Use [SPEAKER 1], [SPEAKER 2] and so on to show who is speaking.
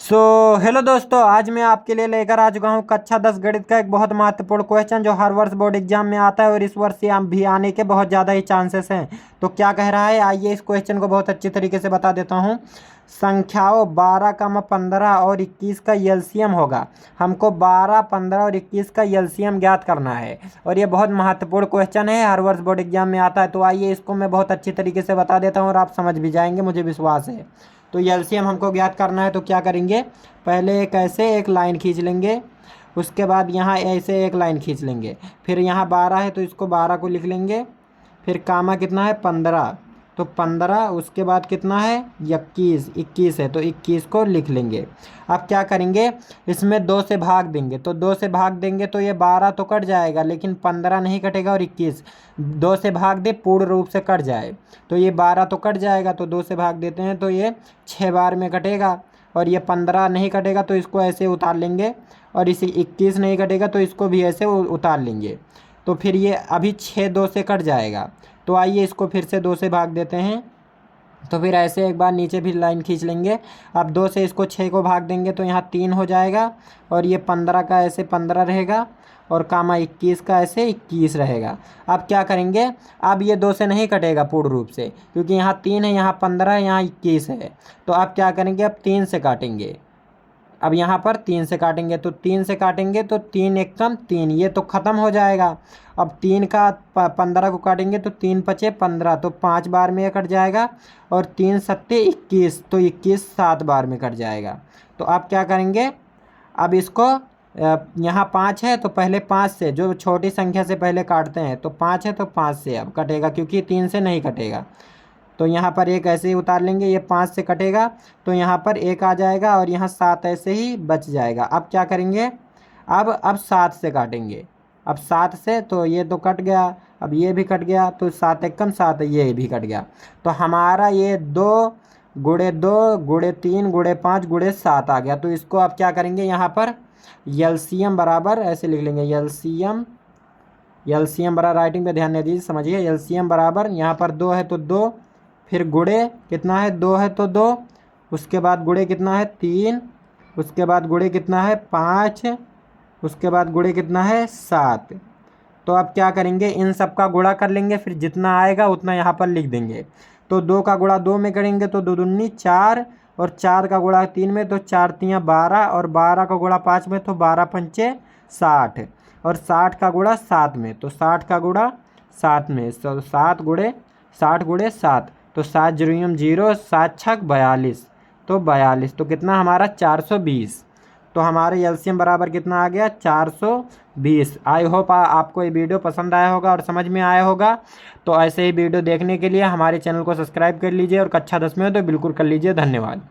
[SPEAKER 1] Hello दोस्तों, आज मैं आपके लिए लेकर आ चुका हूँ कक्षा 10 गणित का एक बहुत महत्वपूर्ण क्वेश्चन जो हर वर्ष बोर्ड एग्जाम में आता है और इस वर्ष भी आने के बहुत ज़्यादा ही चांसेस हैं। तो क्या कह रहा है, आइए इस क्वेश्चन को बहुत अच्छी तरीके से बता देता हूँ। संख्याओं 12, 15 और 21 का एलसीएम होगा। हमको 12, 15 और 21 का एलसीएम ज्ञात करना है और ये बहुत महत्वपूर्ण क्वेश्चन है, हर वर्ष बोर्ड एग्जाम में आता है। तो आइए इसको मैं बहुत अच्छी तरीके से बता देता हूँ और आप समझ भी जाएंगे, मुझे विश्वास है। तो एलसीएम हमको ज्ञात करना है, तो क्या करेंगे, पहले एक ऐसे एक लाइन खींच लेंगे, उसके बाद यहाँ ऐसे एक लाइन खींच लेंगे, फिर यहाँ 12 है तो इसको 12 को लिख लेंगे, फिर कामा कितना है 15, तो 15, उसके बाद कितना है 21 है तो 21 को लिख लेंगे। अब क्या करेंगे, इसमें 2 से भाग देंगे, तो 2 से भाग देंगे तो ये 12 तो कट जाएगा, लेकिन 15 नहीं कटेगा और 21 2 से भाग दे पूर्ण रूप से कट जाए तो ये 12 तो कट जाएगा, तो 2 से भाग देते हैं तो ये 6 बार में कटेगा, और ये 15 नहीं कटेगा तो इसको ऐसे उतार लेंगे, और इसे 21 नहीं कटेगा तो इसको भी ऐसे उतार लेंगे। तो फिर ये अभी 6 2 से कट जाएगा, तो आइए इसको फिर से 2 से भाग देते हैं, तो फिर ऐसे एक बार नीचे भी लाइन खींच लेंगे। अब 2 से इसको 6 को भाग देंगे तो यहाँ 3 हो जाएगा, और ये 15 का ऐसे 15 रहेगा, और कामा 21 का ऐसे 21 रहेगा। अब क्या करेंगे, अब ये 2 से नहीं कटेगा पूर्ण रूप से, क्योंकि यहाँ 3 है, यहाँ 15 है, यहाँ 21 है। तो अब क्या करेंगे, अब 3 से काटेंगे। अब यहाँ पर 3 से काटेंगे, तो 3 से काटेंगे तो 3 एक कम 3, ये तो ख़त्म हो जाएगा। अब 3 का 15 को काटेंगे तो 3 पचे 15, तो 5 बार में ये कट जाएगा, और 3 सत्ते 21, तो 21 7 बार में कट जाएगा। तो अब क्या करेंगे, अब इसको यहाँ 5 है तो पहले 5 से, जो छोटी संख्या से पहले काटते हैं, तो 5 है तो 5 से अब कटेगा, क्योंकि 3 से नहीं कटेगा। तो यहाँ पर एक ऐसे ही उतार लेंगे, ये 5 से कटेगा तो यहाँ पर 1 आ जाएगा, और यहाँ 7 ऐसे ही बच जाएगा। अब क्या करेंगे, अब 7 से काटेंगे। अब 7 से तो ये तो कट गया, अब ये भी कट गया, तो 7 एक कम 7, ये भी कट गया। तो हमारा ये 2 गुणे 2 गुणे 3 गुणे 5 गुणे 7 आ गया। तो इसको अब क्या करेंगे, यहाँ पर एलसीएम बराबर ऐसे लिख लेंगे, एलसीएम बराबर, राइटिंग पे ध्यान नहीं दीजिए, समझिए। एलसीएम बराबर यहाँ पर 2 है तो 2, फिर गुणे कितना है 2 है तो 2, उसके बाद गुणे कितना है 3, उसके बाद गुणे कितना है 5, उसके बाद गुणे कितना है 7। तो अब क्या करेंगे, इन सब का गुणा कर लेंगे, फिर जितना आएगा उतना यहाँ पर लिख देंगे। तो 2 का गुणा 2 में करेंगे तो 2 दूनी 4, और 4 का गुणा 3 में तो 4 तियाँ 12, और 12 का गुणा 5 में तो 12 पंचे 60, और 60 का गुणा 7 में तो 60 का गुणा 7 में, 7 गुणे 60 गुणे 7, तो 7 0 0, 7 छक 42, तो 42, तो कितना हमारा 420। तो हमारे एलसीएम बराबर कितना आ गया 420। आई होप आपको ये वीडियो पसंद आया होगा और समझ में आया होगा। तो ऐसे ही वीडियो देखने के लिए हमारे चैनल को सब्सक्राइब कर लीजिए, और कक्षा 10 में हो तो बिल्कुल कर लीजिए। धन्यवाद।